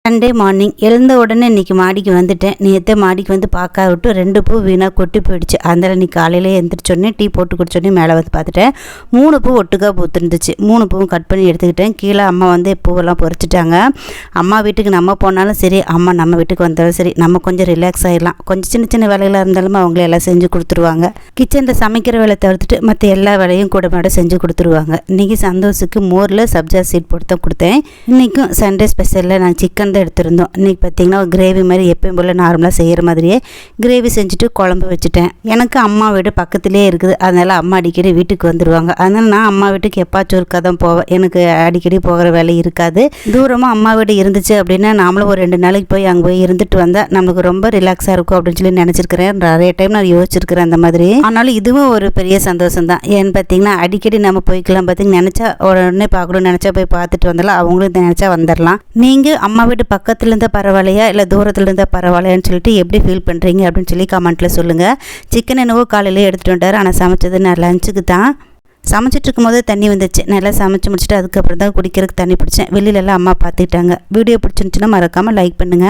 Sunday morning எழுந்த உடனே இன்றைக்கி மாடிக்கு வந்துட்டேன். நேற்று மாடிக்கு வந்து பார்க்க விட்டு 2 பூ வீணாக கொட்டி போயிடுச்சு. அதனால் இன்றைக்கி காலையில் எழுந்திரிச்சோடனே டீ போட்டு குடிச்சோடனே மேலே வந்து பார்த்துட்டேன் 3 பூ ஒட்டுக்காக பூத்துருந்துச்சு. 3 பூவும் கட் பண்ணி எடுத்துக்கிட்டேன். கீழே அம்மா வந்து பூவெல்லாம் பறிச்சிட்டாங்க. அம்மா வீட்டுக்கு நம்ம போனாலும் சரி, அம்மா நம்ம வீட்டுக்கு வந்தாலும் சரி, நம்ம கொஞ்சம் ரிலாக்ஸ் ஆகிடலாம். கொஞ்சம் சின்ன சின்ன வேலைகளாக இருந்தாலும் அவங்களே எல்லாம் செஞ்சு கொடுத்துருவாங்க. கிச்சனில் சமைக்கிற வேலை தவிர்த்துட்டு மற்ற எல்லா வேலையும் கூட மாட செஞ்சு கொடுத்துருவாங்க. இன்றைக்கி சந்தோஷுக்கு மோரில் சப்ஜா சீட் போட்டு தான் கொடுத்தேன். இன்றைக்கும் சண்டே ஸ்பெஷலில் நான் சிக்கன் தான் எடுத்துருந்தோம். இன்றைக்கி பார்த்திங்கன்னா ஒரு கிரேவி மாதிரி எப்பயும் போல் நார்மலாக செய்கிற மாதிரியே கிரேவி செஞ்சுட்டு குழம்பு வச்சுட்டேன். எனக்கு அம்மா வீடு பக்கத்துலேயே இருக்குது. அதனால் அம்மா அடிக்கடி வீட்டுக்கு வந்துடுவாங்க. அதனால் நான் அம்மா வீட்டுக்கு எப்பாச்சும் ஒருக்கா தான் போவேன். எனக்கு அடிக்கடி போகிற வேலை இருக்காது. தூரமாக அம்மா வீடு இருந்துச்சு அப்படின்னா நாமளும் ஒரு 2 நாளைக்கு போய் அங்கே போய் இருந்துட்டு வந்தால் நம்மளுக்கு ரொம்ப ரிலாக்ஸாக இருக்கும் அப்படின்னு சொல்லி நினச்சிருக்கிறேன். நிறைய டைம் நான் யோசிச்சிருக்கிறேன் அந்த மாதிரி. ஆனாலும் இதுவும் ஒரு பெரிய சந்தோஷம் தான். ஏன்னு பார்த்தீங்கன்னா அடிக்கடி நம்ம போய்க்கலாம். பார்த்தீங்கன்னா நினச்சா உடனே பார்க்கணும், நினச்சா போய் பார்த்துட்டு வந்தாலும் அவங்களும் நினச்சா வந்துடலாம். நீங்கள் அம்மா வீட்டு பக்கத்துல இருந்தால் பரவாயில்லையா இல்லை தூரத்தில் இருந்தால் பரவாயில்லையான்னு சொல்லிட்டு எப்படி ஃபீல் பண்ணுறீங்க அப்படின்னு சொல்லி கமெண்ட்டில் சொல்லுங்கள். சிக்கன் என்னவோ காலையிலே எடுத்துகிட்டு வந்தார். ஆனால் சமைச்சது நான் லஞ்சுக்கு தான். சமைச்சிட்டு இருக்கும் போது தண்ணி வந்துச்சு. நல்லா சமைச்சு முடிச்சுட்டு அதுக்கப்புறம் தான் குடிக்கிறதுக்கு தண்ணி பிடிச்சேன். வெளியிலலாம் அம்மா பார்த்துக்கிட்டாங்க. வீடியோ பிடிச்சிருந்துச்சுன்னா மறக்காமல் லைக் பண்ணுங்கள்.